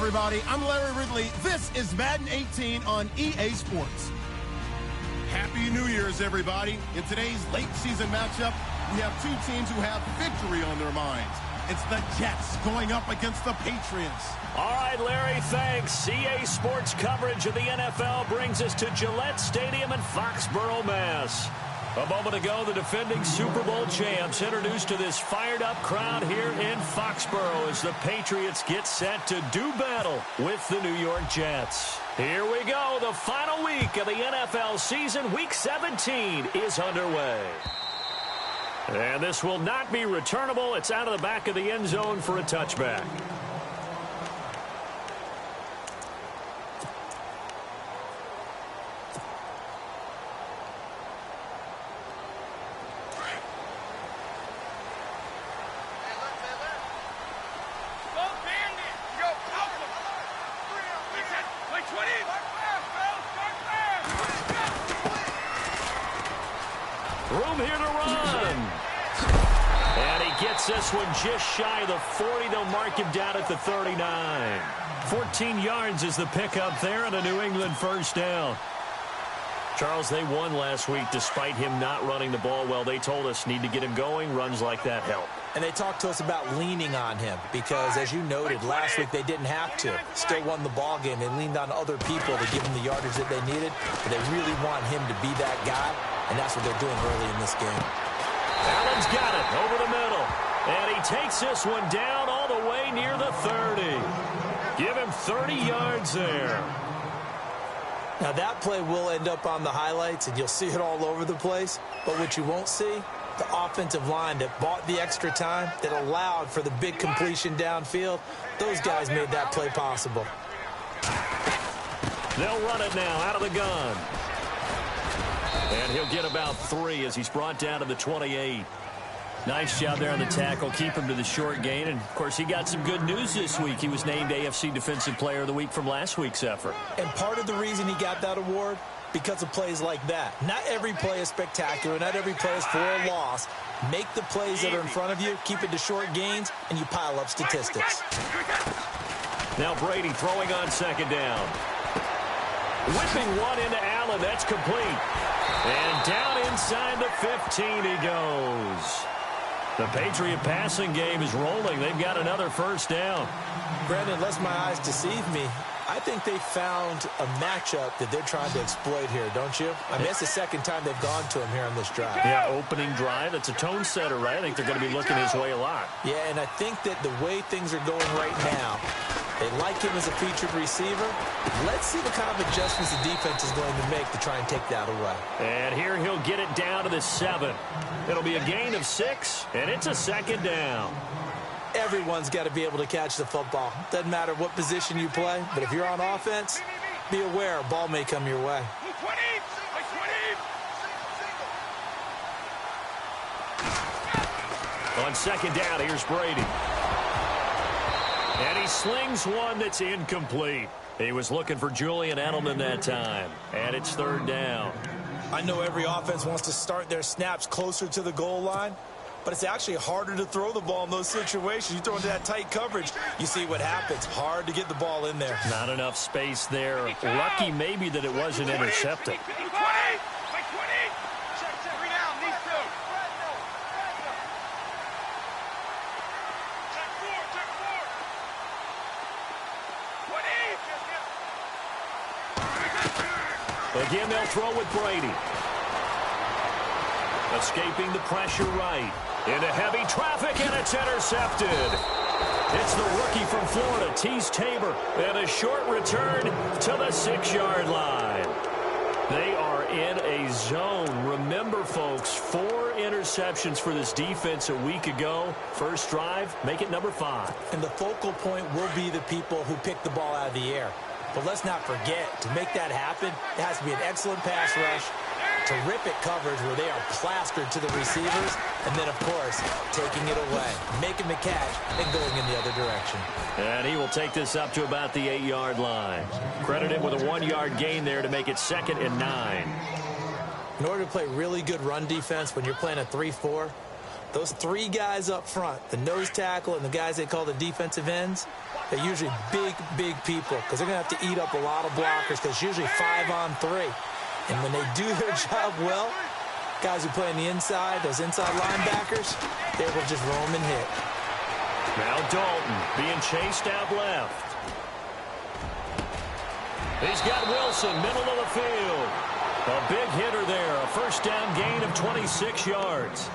everybody. I'm Larry Ridley. This is Madden 18 on EA Sports. Happy New Year's, everybody. In today's late season matchup, we have two teams who have victory on their minds. It's the Jets going up against the Patriots. All right, Larry, thanks. EA Sports coverage of the NFL brings us to Gillette Stadium in Foxborough, Mass. A moment ago, the defending Super Bowl champs introduced to this fired-up crowd here in Foxborough as the Patriots get set to do battle with the New York Jets. Here we go. The final week of the NFL season, Week 17, is underway. And this will not be returnable. It's out of the back of the end zone for a touchback. Room here to run. And he gets this one just shy of the 40. They'll mark him down at the 39. 14 yards is the pickup there on a New England first down. Charles, they won last week despite him not running the ball well. They told us need to get him going. Runs like that help. And they talked to us about leaning on him because, as you noted, last week they didn't have to. Still won the ball game. They leaned on other people to give him the yardage that they needed. But they really want him to be that guy, and that's what they're doing early in this game. Allen's got it over the middle. And he takes this one down all the way near the 30. Give him 30 yards there. Now, that play will end up on the highlights, and you'll see it all over the place. But what you won't see, the offensive line that bought the extra time, that allowed for the big completion downfield, those guys made that play possible. They'll run it now out of the gun. And he'll get about 3 as he's brought down to the 28. Nice job there on the tackle. Keep him to the short gain. And, of course, he got some good news this week. He was named AFC Defensive Player of the Week from last week's effort. And part of the reason he got that award, because of plays like that. Not every play is spectacular. Not every play is for a loss. Make the plays that are in front of you, keep it to short gains, and you pile up statistics. Now Brady throwing on second down. Whipping one into Allen. That's complete. And down inside the 15 he goes. The Patriot passing game is rolling. They've got another first down. Brandon, unless my eyes deceive me, I think they found a matchup that they're trying to exploit here, don't you? I mean, it's the second time they've gone to him here on this drive. Yeah, opening drive. It's a tone setter, right? I think they're going to be looking his way a lot. Yeah, and I think that the way things are going right now, they like him as a featured receiver. Let's see what kind of adjustments the defense is going to make to try and take that away. And here he'll get it down to the 7. It'll be a gain of 6, and it's a second down. Everyone's got to be able to catch the football. Doesn't matter what position you play, but if you're on offense, be aware a ball may come your way. On second down, here's Brady. And he slings one that's incomplete. He was looking for Julian Edelman that time. And it's third down. I know every offense wants to start their snaps closer to the goal line, but it's actually harder to throw the ball in those situations. You throw into that tight coverage, you see what happens. Hard to get the ball in there. Not enough space there. Lucky maybe that it wasn't intercepted. Again, they'll throw with Brady. Escaping the pressure right. Into heavy traffic, and it's intercepted. It's the rookie from Florida, Tease Tabor, and a short return to the 6-yard line. They are in a zone. Remember, folks, 4 interceptions for this defense a week ago. First drive, make it number 5. And the focal point will be the people who pick the ball out of the air. But let's not forget, to make that happen, it has to be an excellent pass rush, terrific coverage where they are plastered to the receivers, and then, of course, taking it away, making the catch, and going in the other direction. And he will take this up to about the 8-yard line. Credit him with a 1-yard gain there to make it 2nd and 9. In order to play really good run defense when you're playing a 3-4, Those three guys up front, the nose tackle and the guys they call the defensive ends, they're usually big, big people because they're going to have to eat up a lot of blockers because it's usually 5-on-3. And when they do their job well, guys who play on the inside, those inside linebackers, they will just roam and hit. Now Dalton being chased out left. He's got Wilson, middle of the field. A big hitter there, a first down gain of 26 yards.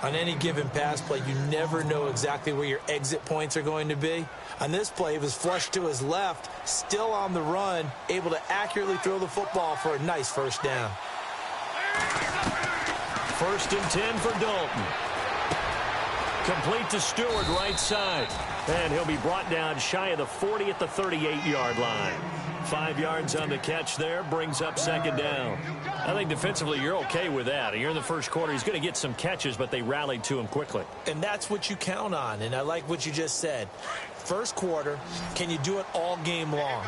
On any given pass play, you never know exactly where your exit points are going to be. On this play, he was flushed to his left, still on the run, able to accurately throw the football for a nice first down. 1st and 10 for Dalton. Complete to Stewart, right side. And he'll be brought down shy of the 40 at the 38-yard line. 5 yards on the catch there, brings up 2nd down. I think defensively you're okay with that. Here in the first quarter, he's going to get some catches, but they rallied to him quickly. And that's what you count on, and I like what you just said. First quarter, can you do it all game long?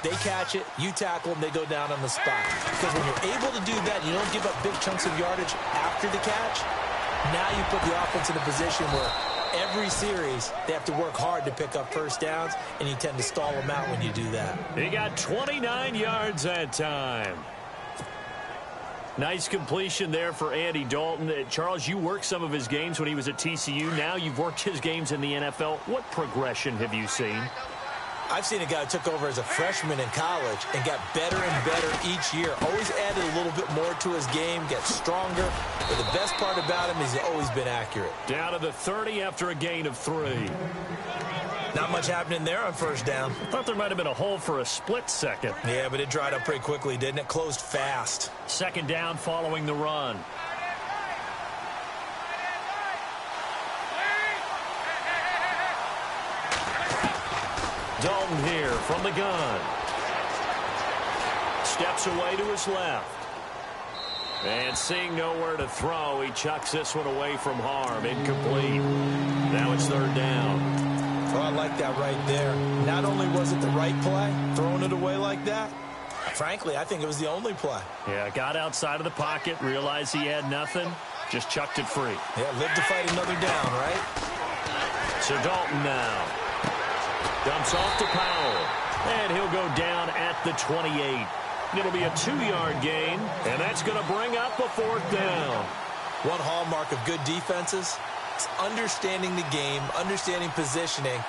They catch it, you tackle them, they go down on the spot. Because when you're able to do that, you don't give up big chunks of yardage after the catch. Now you put the offense in a position where every series they have to work hard to pick up first downs, and you tend to stall them out when you do that. He got 29 yards that time. Nice completion there for Andy Dalton. Charles, you worked some of his games when he was at TCU. Now you've worked his games in the NFL. What progression have you seen? I've seen a guy who took over as a freshman in college and got better and better each year. Always added a little bit more to his game, gets stronger. But the best part about him is he's always been accurate. Down to the 30 after a gain of 3. Not much happening there on first down. I thought there might have been a hole for a split second. Yeah, but it dried up pretty quickly, didn't it? Closed fast. 2nd down following the run. Dalton here from the gun. Steps away to his left. And seeing nowhere to throw, he chucks this one away from harm. Incomplete. Now it's 3rd down. Well, I like that right there. Not only was it the right play, throwing it away like that, frankly, I think it was the only play. Yeah, got outside of the pocket, realized he had nothing, just chucked it free. Yeah, lived to fight another down, right? So Dalton now. Dumps off to Powell. And he'll go down at the 28. It'll be a 2-yard gain, and that's going to bring up a 4th down. One hallmark of good defenses is understanding the game, understanding positioning,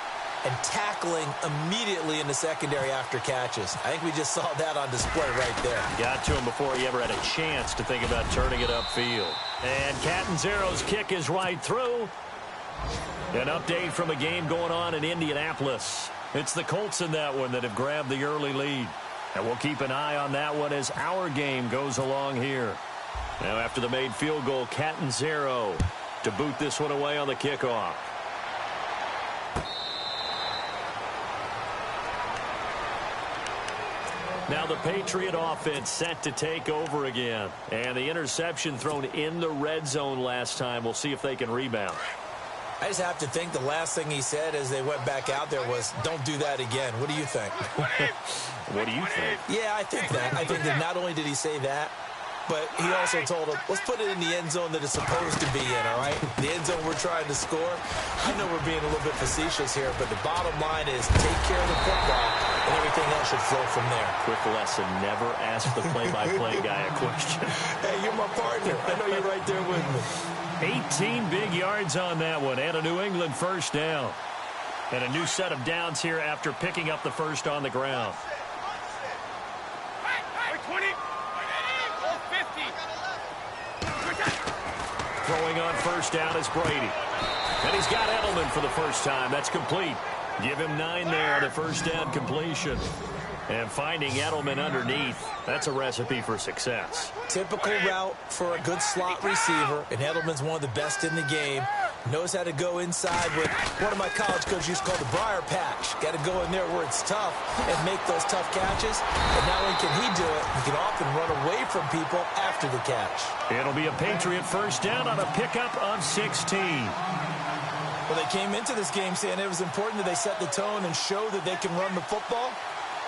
and tackling immediately in the secondary after catches. I think we just saw that on display right there. Got to him before he ever had a chance to think about turning it upfield. And Catanzaro's kick is right through. An update from a game going on in Indianapolis. It's the Colts in that one that have grabbed the early lead. And we'll keep an eye on that one as our game goes along here. Now after the made field goal, Catanzaro to boot this one away on the kickoff. Now the Patriot offense set to take over again. And the interception thrown in the red zone last time. We'll see if they can rebound. I just have to think the last thing he said as they went back out there was, don't do that again. What do you think? What do you think? Yeah, I think that. I think that not only did he say that, but he also told him, let's put it in the end zone that it's supposed to be in, all right? The end zone we're trying to score. I know we're being a little bit facetious here, but the bottom line is take care of the football, and everything else should flow from there. Quick lesson, never ask the play-by-play guy a question. Hey, you're my partner. I know you're right there with me. 18 big yards on that one, and a New England first down. And a new set of downs here after picking up the first on the ground. 20, 50. Throwing on first down is Brady. And he's got Edelman for the first time. That's complete. Give him 9 there on the first down completion. And finding Edelman underneath, that's a recipe for success. Typical route for a good slot receiver, and Edelman's one of the best in the game. Knows how to go inside with one of my college coaches used to call the briar patch. Got to go in there where it's tough and make those tough catches. And not only can he do it, he can often run away from people after the catch. It'll be a Patriot first down on a pickup of 16. Well, they came into this game saying it was important that they set the tone and show that they can run the football.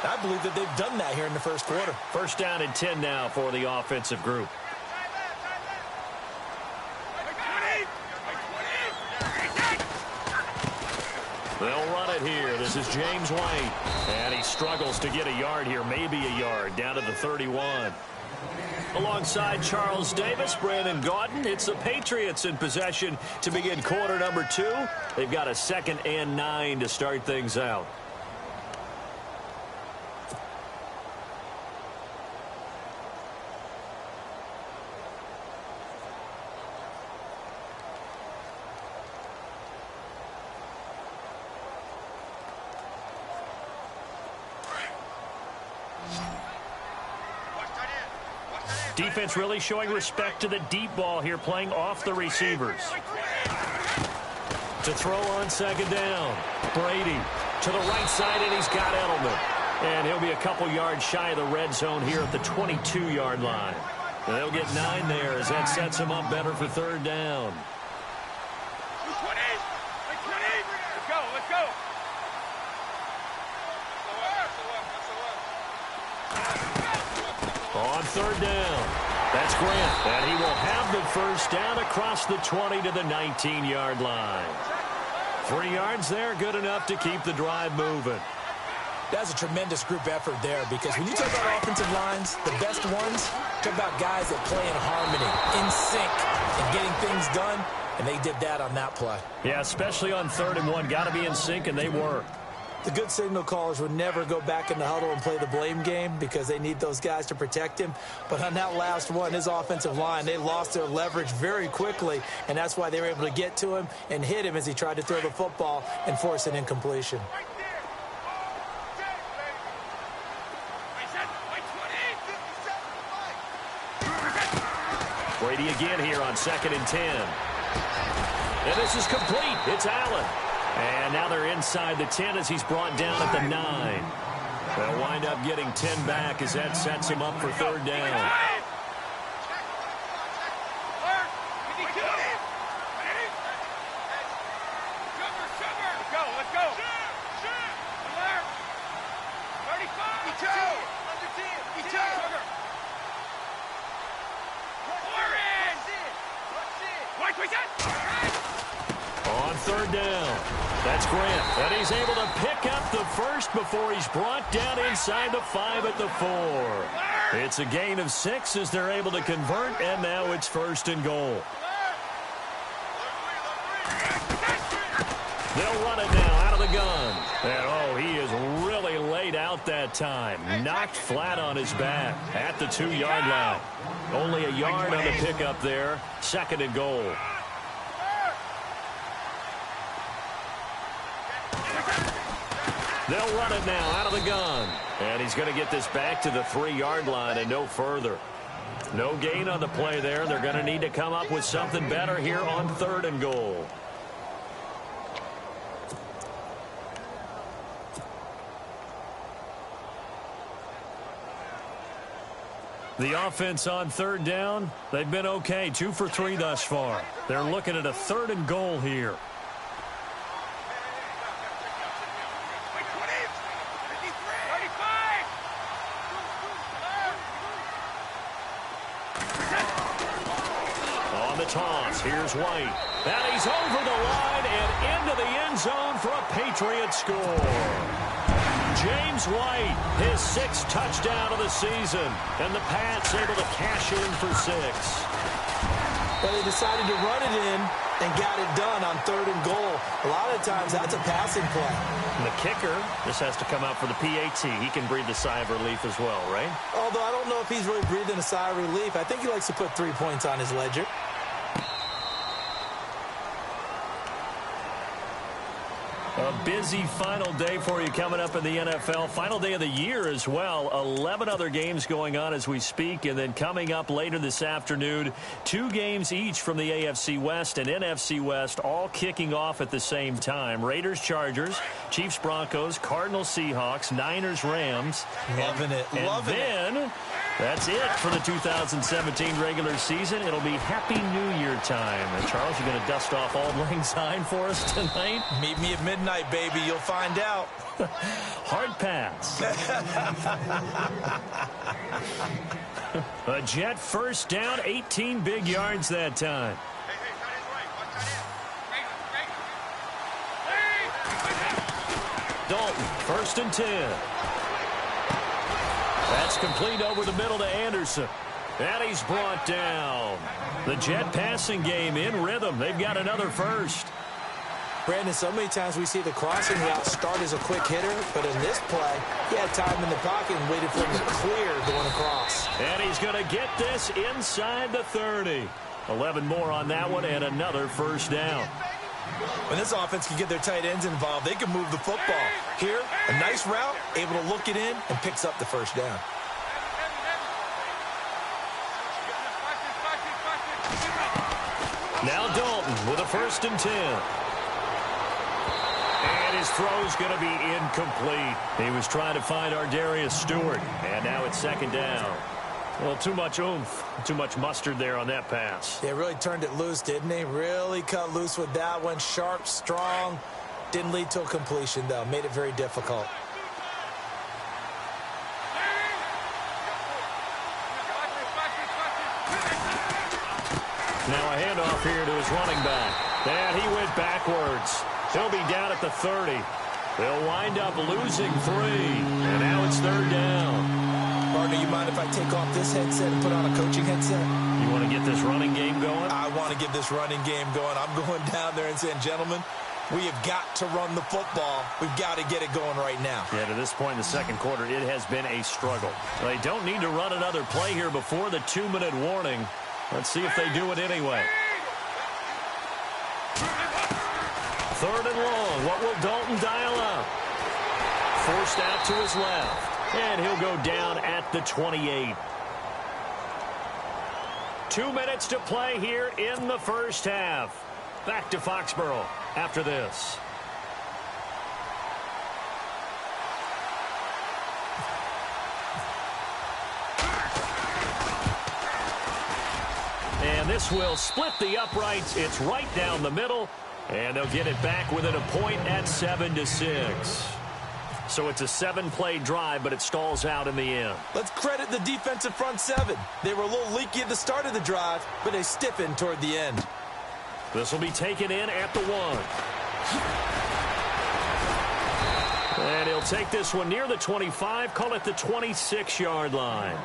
I believe that they've done that here in the first quarter. First down and 10 now for the offensive group. They'll run it here. This is James White. And he struggles to get a yard here, maybe a yard, down to the 31. Alongside Charles Davis, Brandon Gaudin, it's the Patriots in possession to begin quarter number 2. They've got a 2nd and 9 to start things out. Defense really showing respect to the deep ball here, playing off the receivers. To throw on 2nd down. Brady to the right side, and he's got Edelman. And he'll be a couple yards shy of the red zone here at the 22-yard line. And they'll get 9 there as that sets him up better for 3rd down. Let's go, let's go. On 3rd down, that's Grant, and he will have the 1st down across the 20 to the 19-yard line. 3 yards there, good enough to keep the drive moving. That's a tremendous group effort there, because when you talk about offensive lines, the best ones, talk about guys that play in harmony, in sync, and getting things done, and they did that on that play. Yeah, especially on 3rd and 1, got to be in sync, and they were. The good signal callers would never go back in the huddle and play the blame game because they need those guys to protect him. But on that last one, his offensive line, they lost their leverage very quickly, and that's why they were able to get to him and hit him as he tried to throw the football and force an incompletion. Brady again here on 2nd and 10. And this is complete. It's Allen. And now they're inside the 10 as he's brought down at the 9. They'll wind up getting 10 back as that sets him up for 3rd down. On 3rd down, that's Grant, and he's able to pick up the 1st before he's brought down inside the 5 at the 4. It's a gain of 6 as they're able to convert, and now it's 1st and goal. They'll run it now out of the gun. And, oh, he is really laid out that time. Knocked flat on his back at the 2-yard line. Only a yard on the pickup there. 2nd and goal. They'll run it now out of the gun. And he's going to get this back to the 3-yard line and no further. No gain on the play there. They're going to need to come up with something better here on 3rd and goal. The offense on 3rd down, they've been okay. 2 for 3 thus far. They're looking at a 3rd and goal here. Toss. Here's White. And he's over the line and into the end zone for a Patriots score. James White, his 6th touchdown of the season. And the Pats able to cash in for 6. But they decided to run it in and got it done on 3rd and goal. A lot of times that's a passing play. And the kicker, this has to come out for the PAT. He can breathe a sigh of relief as well, right? Although I don't know if he's really breathing a sigh of relief. I think he likes to put 3 points on his ledger. A busy final day for you coming up in the NFL. Final day of the year as well. 11 other games going on as we speak. And then coming up later this afternoon, 2 games each from the AFC West and NFC West, all kicking off at the same time. Raiders, Chargers, Chiefs, Broncos, Cardinals, Seahawks, Niners, Rams. Loving it. Loving it. That's it for the 2017 regular season. It'll be Happy New Year time. And Charles, you're going to dust off Auld Lang Syne for us tonight? Meet me at midnight, baby. You'll find out. Hard pass. A Jet 1st down, 18 big yards that time. Dalton, 1st and 10. That's complete over the middle to Anderson. And he's brought down. The Jet passing game in rhythm. They've got another first. Brandon, so many times we see the crossing route start as a quick hitter, but in this play, he had time in the pocket and waited for him to clear going across. And he's going to get this inside the 30. 11 more on that one and another first down. When this offense can get their tight ends involved, they can move the football. Here, a nice route, able to look it in, and picks up the first down. Now Dalton with a 1st and 10. And his throw's going to be incomplete. He was trying to find Ardarius Stewart, and now it's 2nd down. Well, too much oomph, too much mustard there on that pass. They really turned it loose, didn't they? Really cut loose with that one. Sharp, strong. Didn't lead to a completion, though. Made it very difficult. Now a handoff here to his running back. And he went backwards. He'll be down at the 30. They'll wind up losing 3. And now it's 3rd down. Partner, you mind if I take off this headset and put on a coaching headset? You want to get this running game going? I want to get this running game going. I'm going down there and saying, gentlemen, we have got to run the football. We've got to get it going right now. Yeah, to this point in the second quarter, it has been a struggle. They don't need to run another play here before the 2-minute warning. Let's see if they do it anyway. 3rd and long. What will Dalton dial up? Forced out to his left. And he'll go down at the 28. 2 minutes to play here in the first half. Back to Foxborough after this. And this will split the uprights. It's right down the middle. And they'll get it back within a point at 7-6. So it's a 7-play drive, but it stalls out in the end. Let's credit the defensive front 7. They were a little leaky at the start of the drive, but they stiffened toward the end. This will be taken in at the 1. And he'll take this one near the 25, call it the 26-yard line.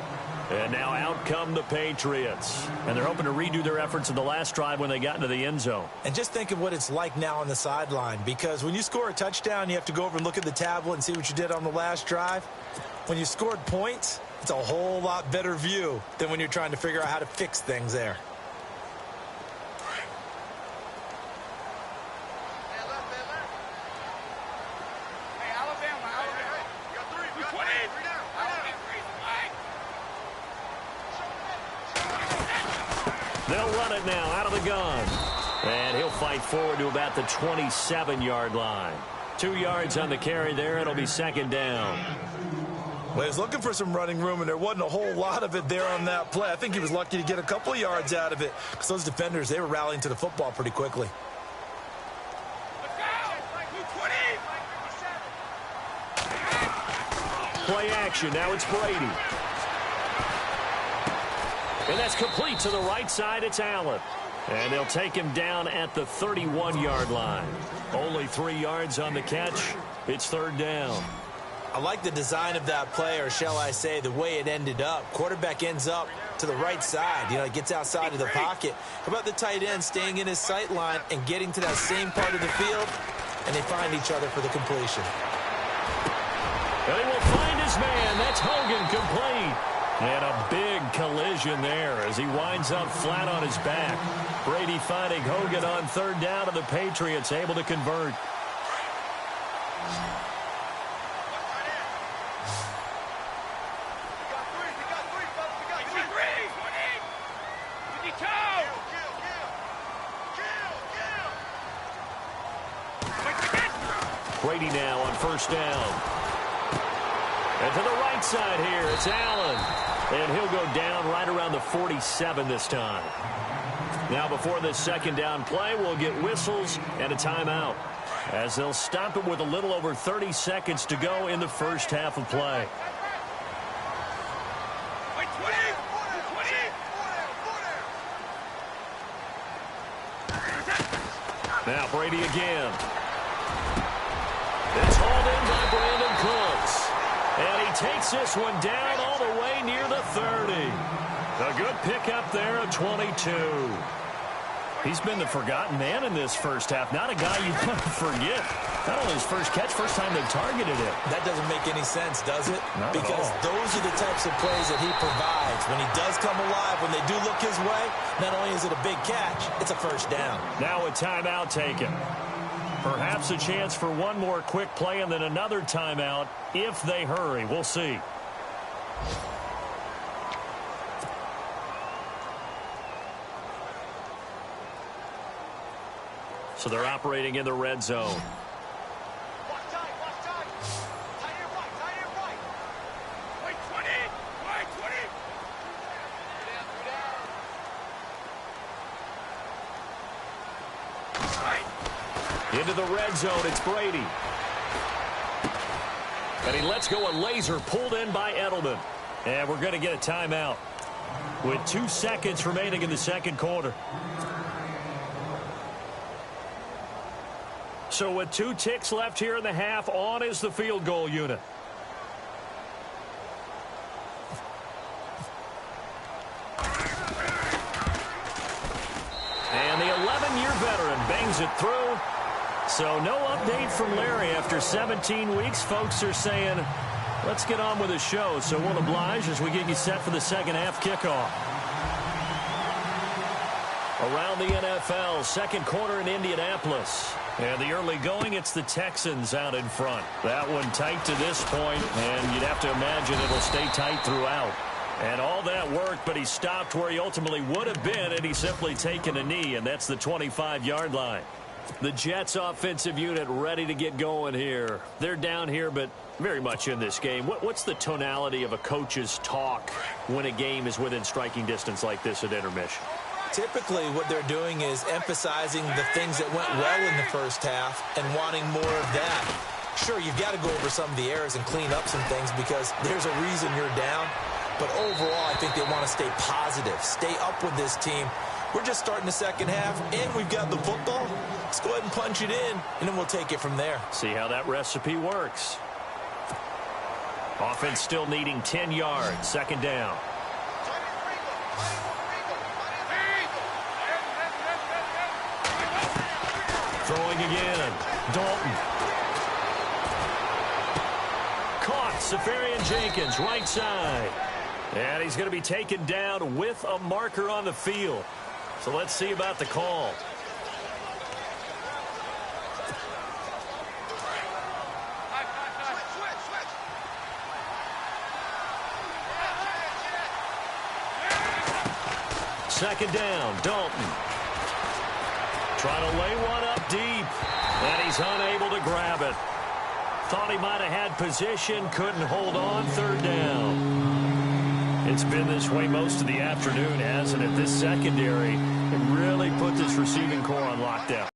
And now out come the Patriots. And they're hoping to redo their efforts in the last drive when they got into the end zone. And just think of what it's like now on the sideline, because when you score a touchdown, you have to go over and look at the tablet and see what you did on the last drive. When you scored points, it's a whole lot better view than when you're trying to figure out how to fix things there. They'll run it now out of the gun. And he'll fight forward to about the 27-yard line. 2 yards on the carry there. It'll be 2nd down. Well, he was looking for some running room, and there wasn't a whole lot of it there on that play. I think he was lucky to get a couple of yards out of it because those defenders, they were rallying to the football pretty quickly. Play action. Now it's Brady. And that's complete to the right side. It's Allen. And they'll take him down at the 31-yard line. Only 3 yards on the catch. It's 3rd down. I like the design of that play, or shall I say the way it ended up. Quarterback ends up to the right side. You know, it gets outside of the pocket. How about the tight end staying in his sight line and getting to that same part of the field, and they find each other for the completion. And he will find his man. That's Hogan, complete. And a big collision there as he winds up flat on his back. Brady finding Hogan on 3rd down, and the Patriots able to convert. Brady now on 1st down. And to the right side here, it's Allen. And he'll go down right around the 47 this time. Now before this 2nd down play, we'll get whistles and a timeout, as they'll stop it with a little over 30 seconds to go in the first half of play. Now Brady again. It's hauled in by Brandon Cooks. And he takes this one down all the way near the 30. A good pickup there at 22. He's been the forgotten man in this first half. Not a guy you want to forget. Not only his first catch, first time they've targeted him. That doesn't make any sense, does it? Not because at all. Those are the types of plays that he provides. When he does come alive, when they do look his way, not only is it a big catch, it's a first down. Now a timeout taken. Perhaps a chance for one more quick play and then another timeout if they hurry. We'll see. So they're operating in the red zone. Watch time, watch time. Tight end right, tight end right. Wait, 20, wait, 20. Right. Into the red zone, it's Brady. And he lets go a laser pulled in by Edelman. And we're going to get a timeout with 2 seconds remaining in the second quarter. So with 2 ticks left here in the half, on is the field goal unit. And the 11-year veteran bangs it through. So no update from Larry after 17 weeks. Folks are saying, let's get on with the show. So we'll oblige as we get you set for the second half kickoff. Around the NFL, second quarter in Indianapolis. And the early going, it's the Texans out in front. That one tight to this point, and you'd have to imagine it'll stay tight throughout. And all that worked, but he stopped where he ultimately would have been, and he's simply taken a knee, and that's the 25-yard line. The Jets offensive unit ready to get going here. They're down here, but very much in this game. What's the tonality of a coach's talk when a game is within striking distance like this at intermission? Typically, what they're doing is emphasizing the things that went well in the first half and wanting more of that. Sure, you've got to go over some of the errors and clean up some things because there's a reason you're down. But overall, I think they want to stay positive, stay up with this team. We're just starting the second half, and we've got the football. Let's go ahead and punch it in, and then we'll take it from there. See how that recipe works. Offense still needing 10 yards, second down. Throwing again, Dalton. Caught, Safarian-Jenkins, right side. And he's going to be taken down with a marker on the field. So let's see about the call. Second down, Dalton. Trying to lay one up deep, and he's unable to grab it. Thought he might have had position, couldn't hold on, third down. It's been this way most of the afternoon, hasn't it? This secondary can really put this receiving core on lockdown.